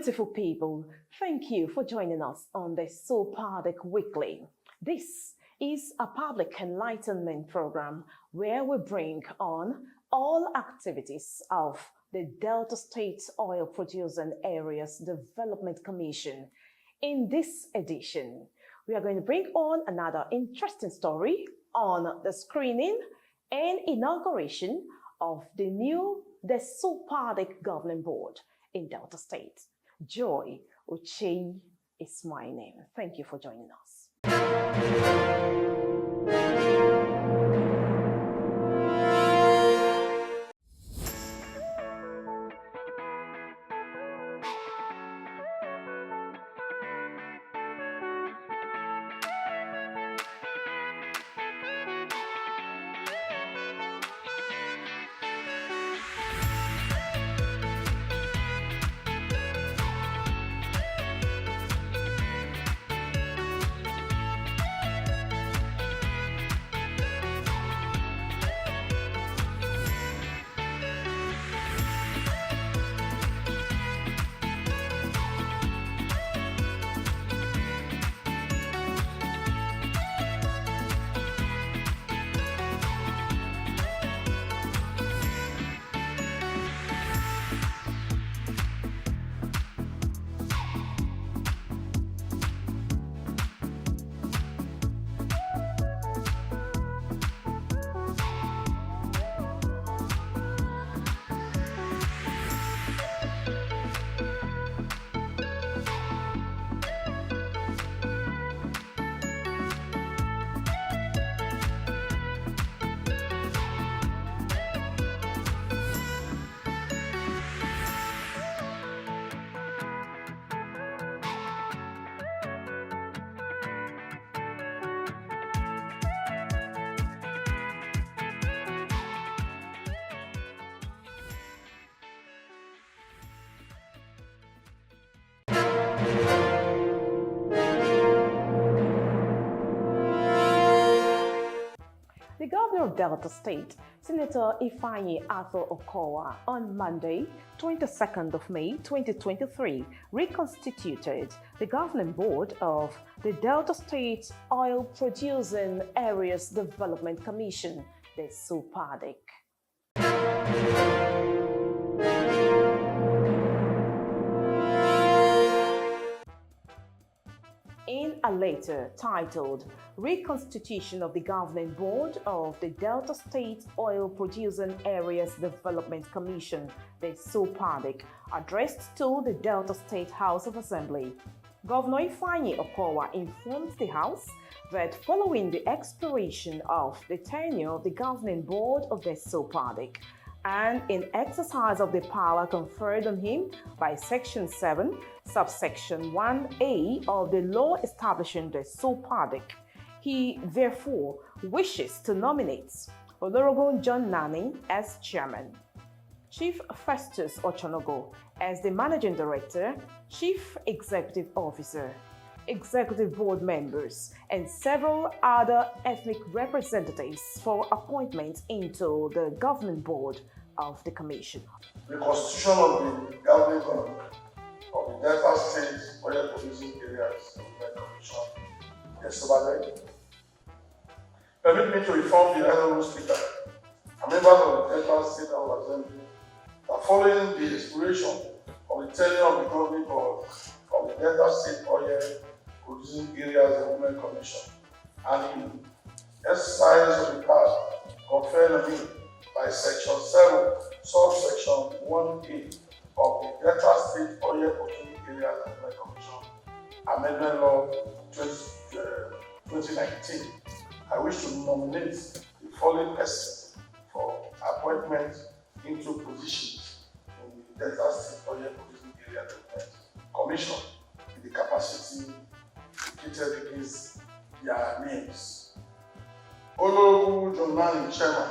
Beautiful people, thank you for joining us on the Desopadec Weekly. This is a public enlightenment program where we bring on all activities of the Delta State Oil Producing Areas Development Commission. In this edition, we are going to bring on another interesting story on the screening and inauguration of the new Desopadec Governing Board in Delta State. Joy Ochei is my name. Thank you for joining us. The Governor of Delta State, Senator Ifeanyi Arthur Okowa, on Monday, 22nd of May 2023, reconstituted the Governing Board of the Delta State Oil Producing Areas Development Commission, the Desopadec. In a letter titled Reconstitution of the Governing Board of the Delta State Oil Producing Areas Development Commission, the Desopadec, addressed to the Delta State House of Assembly, Governor Ifeanyi Okowa informed the House that following the expiration of the tenure of the Governing Board of the Desopadec, and in exercise of the power conferred on him by Section 7, subsection 1A of the law establishing the Desopadec, he therefore wishes to nominate Honorable John Nani as chairman, Chief Festus Ochonogo as the managing director, chief executive officer, executive board members, and several other ethnic representatives for appointment into the governing board of the commission. The constitution of the governing board of the Delta State Oil Producing Areas Development Commission, Desopadec. Permit me to inform the Honorable Speaker and members of the Delta State House of Assembly that following the expiration of the tenure of the governing board of the Delta State Oil Producing Areas Development Commission, and in exercise of the power conferred on him by Section 7, subsection 1A of the Delta State Oil Producing Areas Development Commission, Amendment Law 2019, I wish to nominate the following persons for appointment into positions in the Delta State Oil Producing Areas Development Commission in the capacity indicated against their names. Honorable John Nani, Chairman.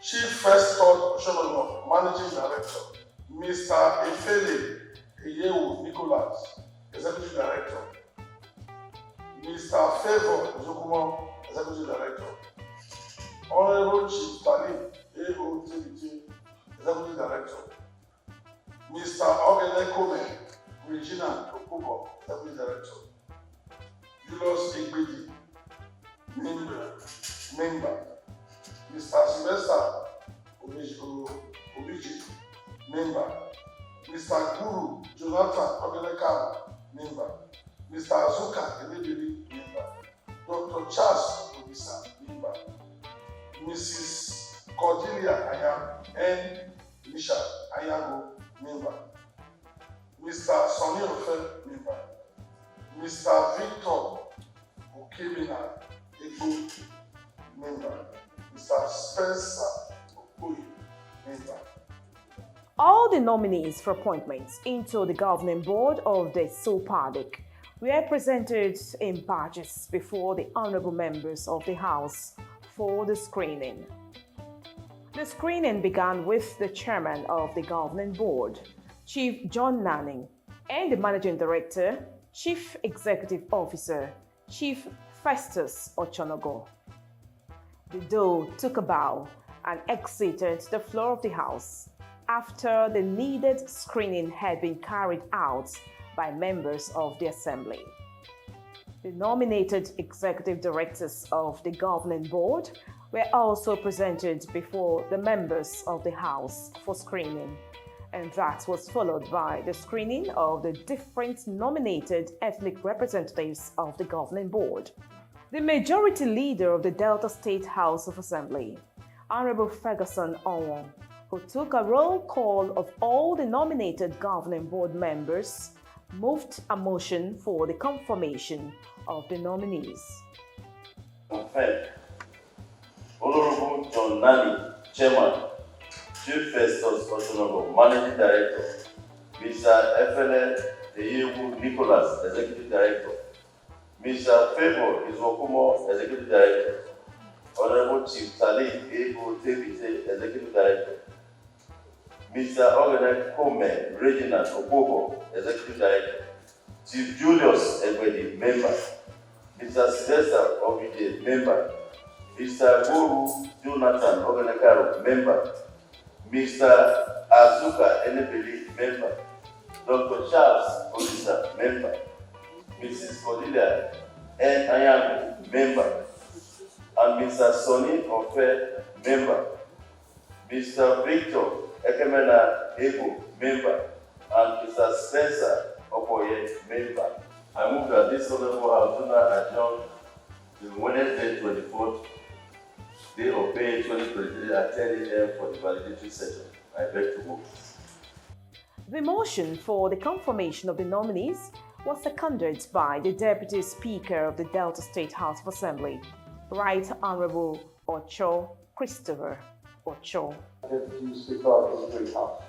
Chief Festus Ochonogo, Managing Director. Mr. Efele Eyewu Nicholas, Executive Director. Mr. Favor Zokumo, Executive Director. Honorable Chief Talib A.O.T.B.T, Executive Director. Mr. Ogene Kome, Regina Okubo, Deputy Director. Julius Egbedi, member. Mr. Sylvester Obiji, member. Mr. Guru Jonathan Ogenekam, member. Mr. Azuka Enebili, member. Dr. Charles Obisa, member. Mrs. Cordelia Ayam and Misha Ayago, member. Mr. Sonny Ofe, member. Mr. Victor Okemina Ego, member. Mr. Spencer Okoye, member. All the nominees for appointments into the governing board of the Desopadec were presented in batches before the honorable members of the House for the screening. The screening began with the chairman of the governing board, Chief John Nanning, and the managing director, Chief Executive Officer, Chief Festus Ochonogo. The Doe took a bow and exited the floor of the House after the needed screening had been carried out by members of the Assembly. The nominated executive directors of the governing board were also presented before the members of the House for screening, and that was followed by the screening of the different nominated ethnic representatives of the governing board. The majority leader of the Delta State House of Assembly, Honorable Ferguson Onwon, who took a roll call of all the nominated governing board members, moved a motion for the confirmation of the nominees. Confirmed. Honorable John Nani, Chairman, Chief Festus Ochonogo, Managing Director, Mr. Efele Eyewu Nicholas, Executive Director, Mr. Favor Izwokumo, Executive Director, Honorable Chief Salih Ego Tebite, Executive Director, Mr. Ogene Kome Reginald Okobo, Executive Director, Chief Julius Egbedi, Member, Mr. Sylvester Obije, Member, Mr. Guru Jonathan Ogenekaro, Member, Mr. Azuka Enebeli, Member, Dr. Charles Obisa, Member, Mrs. Cordelia N. Ayago, Member, and Mr. Sonny Ofe, Member, Mr. Victor Ekemena Ego, Member, and Mr. Spencer Okoye, Member. I move that this honorable House do not adjourn to Wednesday 24th day of May 2023 at 10 a.m. for the validatory session. I beg to move. The motion for the confirmation of the nominees was seconded by the Deputy Speaker of the Delta State House of Assembly, Right Honorable Ocho Christopher Ocho. Deputy Speaker of this great House.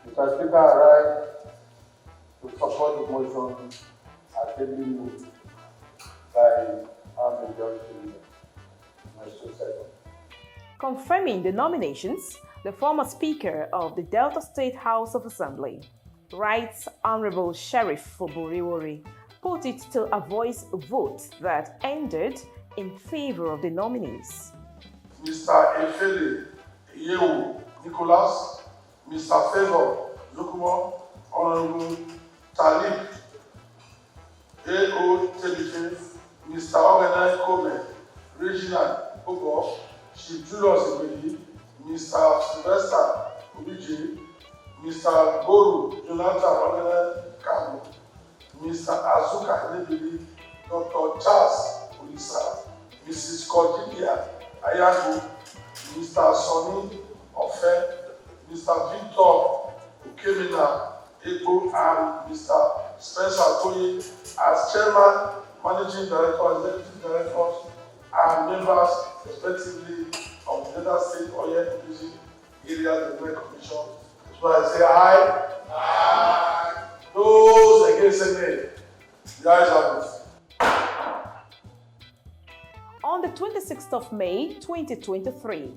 Mr. Speaker, I rise to support the motion ably moved by our majority leader, Mr. Second. Confirming the nominations, the former Speaker of the Delta State House of Assembly, Right Honorable Sheriff Foburiwori, put it to a voice vote that ended in favor of the nominees. Mr. Efele Eyewu Nicholas, Mr. Favor Zukumo, Honorable Talib A.O. Tebike, Mr. Ogene Kome, Regina Ogo, Chief Julius Egbedi, Mr. Sylvester Obiji, Mr. Guru Jonathan Ogenekam, Mr. Azuka Enebili, Dr. Charles Obisa, Mrs. Cordelia Ayago, Mr. Sonny Ofe, Mr. Victor Okemina Ego, and Mr. Spencer Okoye as Chairman, Managing Director, Executive Directors, and members, respectively, of the Delta State Oil Producing Area Development Commission. So I say aye. Aye. Those against say nay. The ayes have it. On the 26th of May 2023,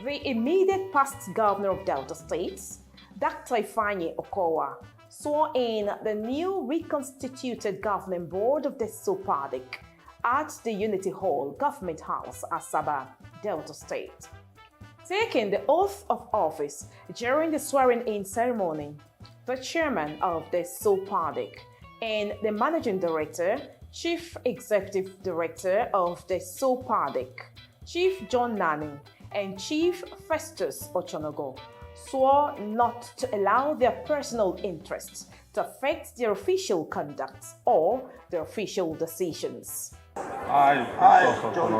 the immediate past governor of Delta State, Dr. Ifeanyi Okowa, swore in the new reconstituted governing board of the Desopadec at the Unity Hall Government House, Asaba, Delta State. Taking the oath of office during the swearing-in ceremony, the chairman of the Desopadec, and the managing director, chief executive director of the Desopadec, Chief John Nani, and Chief Festus Ochonogo, swore not to allow their personal interests to affect their official conduct or their official decisions. I, John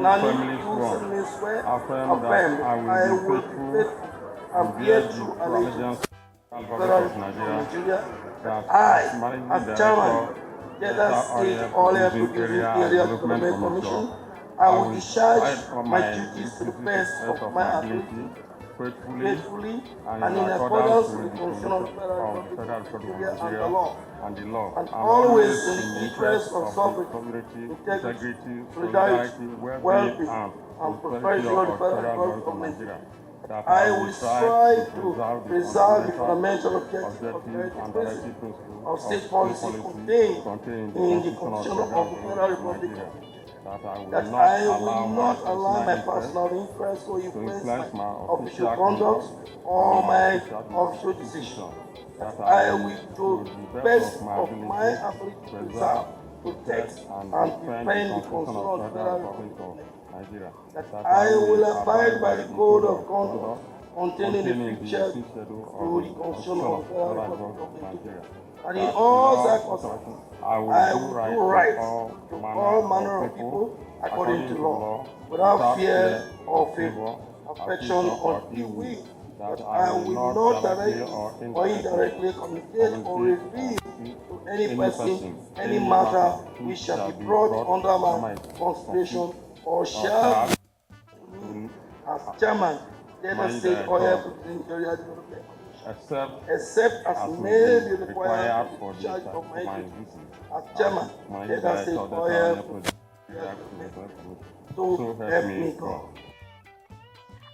Nani, swear, affirm that I will be faithful and bear true allegiance to the Federal Republic of Nigeria, that I, as chairman, Delta State Oil Producing Area Development Commission, I will discharge my duties to the best of my ability, faithfully, and in accordance with the Constitution of the Federal Republic of Nigeria and the law, and always in the interest of sovereignty, integrity, solidarity, well-being, and prosperity of the Federal Republic of Nigeria. I will strive to preserve the fundamental objectives of state policy contained in the Constitution of the Federal Republic, that I will not allow my personal interest to influence my official conduct or my official decisions, that I will, to the best of my ability, preserve, protect, and defend the Constitution of the Federal Republic of Nigeria, that I will abide by the code of conduct contained in the fifth schedule through the Constitution of the Federal Republic of Nigeria, and in all circumstances I will do right to all manner of people according to law, without fear or favor, affection or ill will, that I will not directly or indirectly communicate or reveal to any person any matter which shall be brought under my consideration or shall be as chairman, Delta State Oil Producing Area Development Commission, except as may be required for the discharge of my duties as chairman, Delta State Oil Producing Area Development Commission. So help me God.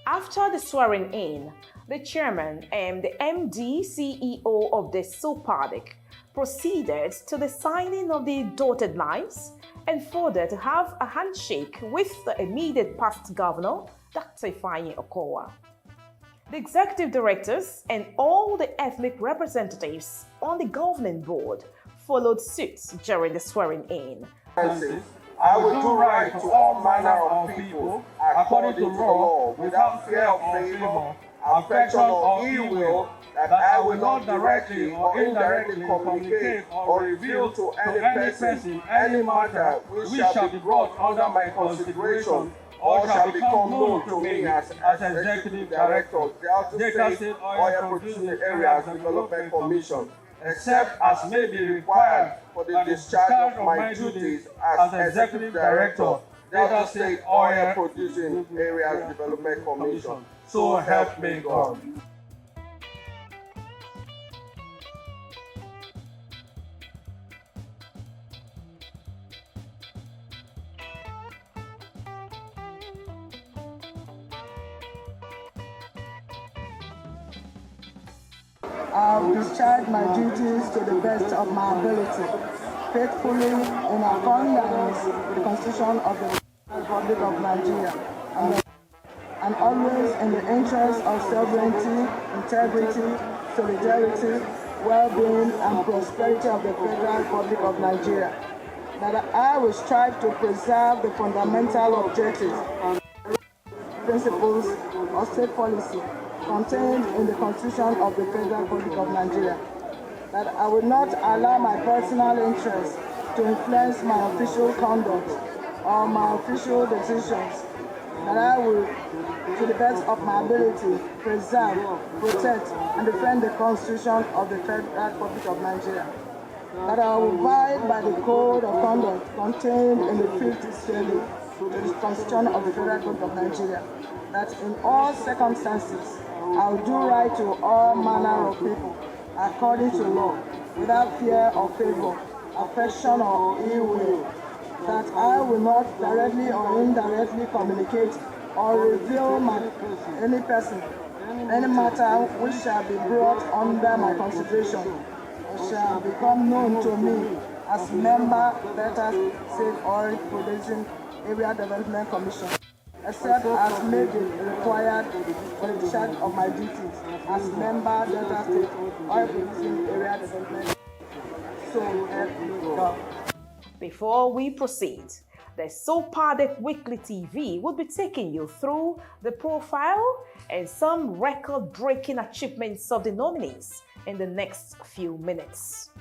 After the swearing in, the chairman and the MD CEO of the Desopadec proceeded to the signing of the dotted lines and further to have a handshake with the immediate past governor, Dr. Ifeanyi Okowa. The executive directors and all the ethnic representatives on the governing board followed suit during the swearing in. I will do right to all manner of people according to law, without fear of favor, affection or ill will, that I will not directly or indirectly communicate or reveal to any person any matter which shall be brought under my consideration or shall become known to me as Executive Director of Delta State Oil Producing Areas Development Commission, except as may be required for the discharge of my duties as Executive Director, Delta State Oil Producing Areas Development Commission. So help me God. I will discharge my duties to the best of my ability, faithfully in accordance with the Constitution of the Republic of Nigeria, and always in the interest of sovereignty, integrity, solidarity, well-being, and prosperity of the Federal Republic of Nigeria. That I will strive to preserve the fundamental objectives and principles of state policy contained in the Constitution of the Federal Republic of Nigeria, that I will not allow my personal interests to influence my official conduct or my official decisions, that I will, to the best of my ability, preserve, protect, and defend the Constitution of the Federal Republic of Nigeria, that I will abide by the code of conduct contained in the 5th schedule to the Constitution of the Federal Republic of Nigeria, that in all circumstances I will do right to all manner of people according to law, without fear or favor, affection or ill will, that I will not directly or indirectly communicate or reveal any person, any matter which shall be brought under my consideration or shall become known to me as member Delta State Oil Producing Area Development Commission, except as may be required for the discharge of my duties as member Delta State Oil Producing Area Development. So help me God. Before we proceed, the Desopadec Weekly TV will be taking you through the profile and some record-breaking achievements of the nominees in the next few minutes.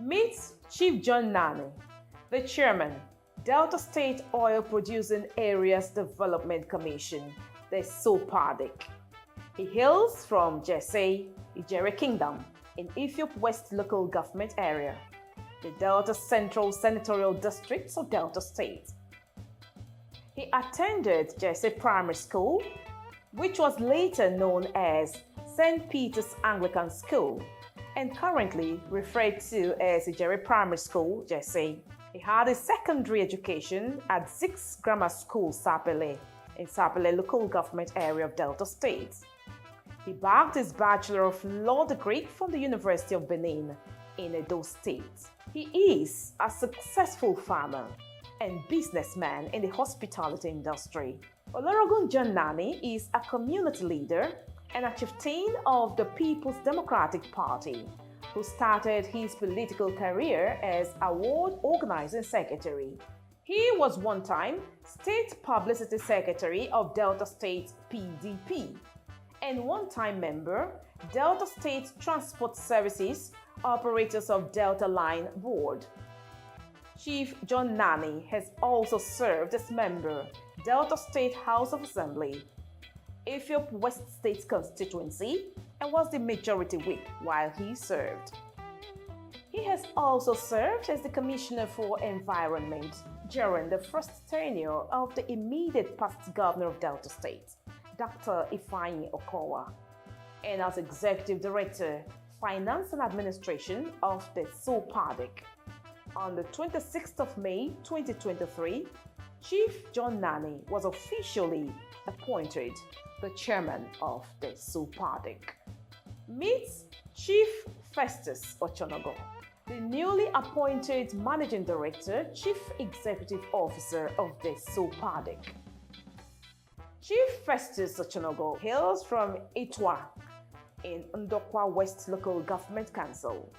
Meet Chief John Nani, the chairman, Delta State Oil Producing Areas Development Commission, the Desopadec. He hails from Jesse, Ijere Kingdom, in Ethiopia West Local Government Area, the Delta Central Senatorial District of Delta State. He attended Jesse Primary School, which was later known as St. Peter's Anglican School, and currently referred to as Ijere Primary School, Jesse. He had his secondary education at 6 Grammar School, Sapele, in Sapele Local Government Area of Delta State. He bagged his Bachelor of Law degree from the University of Benin in Edo State. He is a successful farmer and businessman in the hospitality industry. Olorogun John Nani is a community leader and a chieftain of the People's Democratic Party, who started his political career as a ward organizing secretary. He was one time State Publicity Secretary of Delta State PDP and one-time member, Delta State Transport Services Operators of Delta Line Board. Chief John Nani has also served as member, Delta State House of Assembly, Ethiopia West State Constituency, and was the majority whip while he served. He has also served as the Commissioner for Environment during the first tenure of the immediate past governor of Delta State, Dr. Ifeanyi Okowa, and as Executive Director, Finance and Administration of the Desopadec. On the 26th of May 2023, Chief John Nani was officially appointed the chairman of the Desopadec. Meet Chief Festus Ochonogo, the newly appointed Managing Director, Chief Executive Officer of the Desopadec. Chief Festus Ochonogo hails from Itwa in Ndokwa West Local Government Council.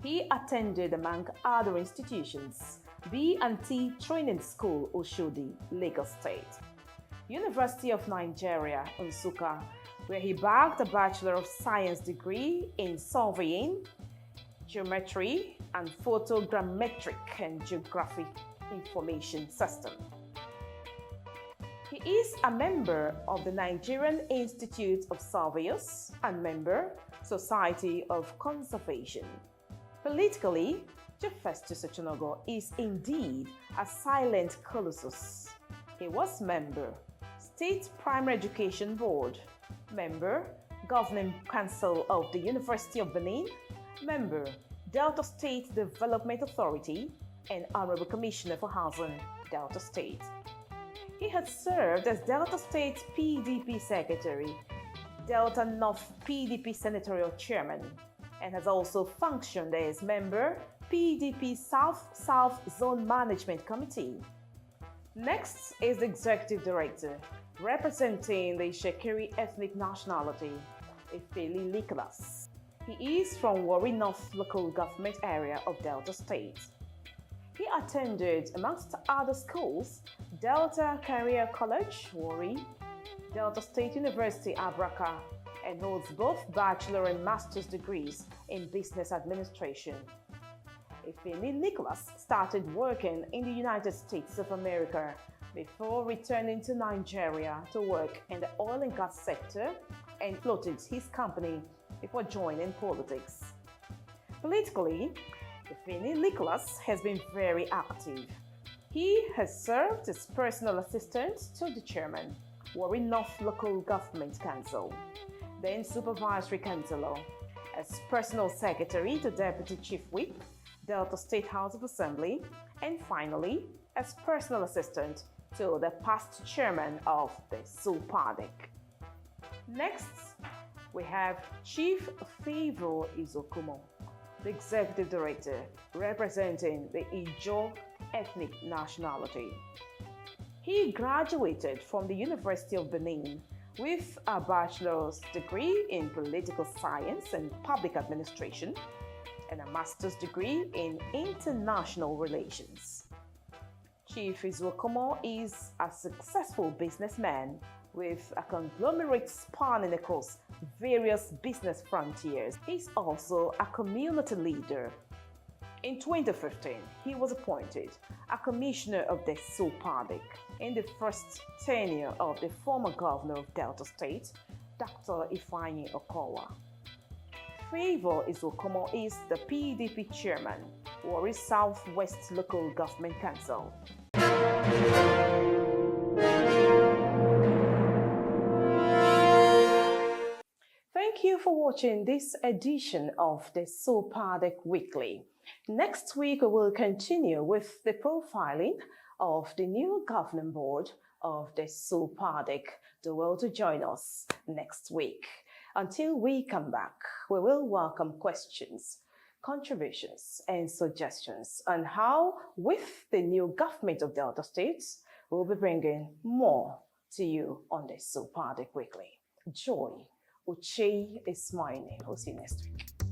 He attended, among other institutions, B&T Training School, Oshodi, Lagos State, University of Nigeria, Nsukka, where he bagged a Bachelor of Science degree in Surveying, Geometry, and Photogrammetric and Geographic Information System. He He is a member of the Nigerian Institute of Surveyors and member, Society of Conservation. Politically, Chief Festus Ochonogo is indeed a silent colossus. He was member, State Primary Education Board, member, Governing Council of the University of Benin, member, Delta State Development Authority, and Honorable Commissioner for Housing, Delta State. He had served as Delta State PDP Secretary, Delta North PDP Senatorial Chairman, and has also functioned as member, PDP South Zone Management Committee. Next is the Executive Director, representing the Shekiri ethnic nationality, Efeli Nicholas. He is from Warri North local government area of Delta State. He attended, amongst other schools, Delta Career College, Warri, Delta State University, Abraka, and holds both bachelor and master's degrees in business administration. Efeli Nicholas started working in the United States of America before returning to Nigeria to work in the oil and gas sector and floated his company before joining politics. Politically, Efeli Nicholas has been very active. He has served as personal assistant to the chairman, Warri North Local Government Council, then supervisory councillor, as personal secretary to Deputy Chief Whip, Delta State House of Assembly, and finally, as personal assistant to the past chairman of the Desopadec. Next, we have Chief Favor Izokumo, the Executive Director representing the Ijo ethnic nationality. He graduated from the University of Benin with a bachelor's degree in political science and public administration and a master's degree in international relations. Chief Izokumo is a successful businessman with a conglomerate spanning across various business frontiers. He's also a community leader. In 2015, he was appointed a commissioner of the Desopadec in the first tenure of the former governor of Delta State, Dr. Ifeanyi Okowa. Favor Izokumo is the PDP chairman, Warri Southwest Local Government Council. Thank you for watching this edition of the Desopadec Weekly. Next week, we will continue with the profiling of the new governing board of the Desopadec. Do well to join us next week. Until we come back, we will welcome questions, contributions, and suggestions on how, with the new government of Delta State, we'll be bringing more to you on the Desopadec Weekly. Joy Uche is my name. We'll see you next week.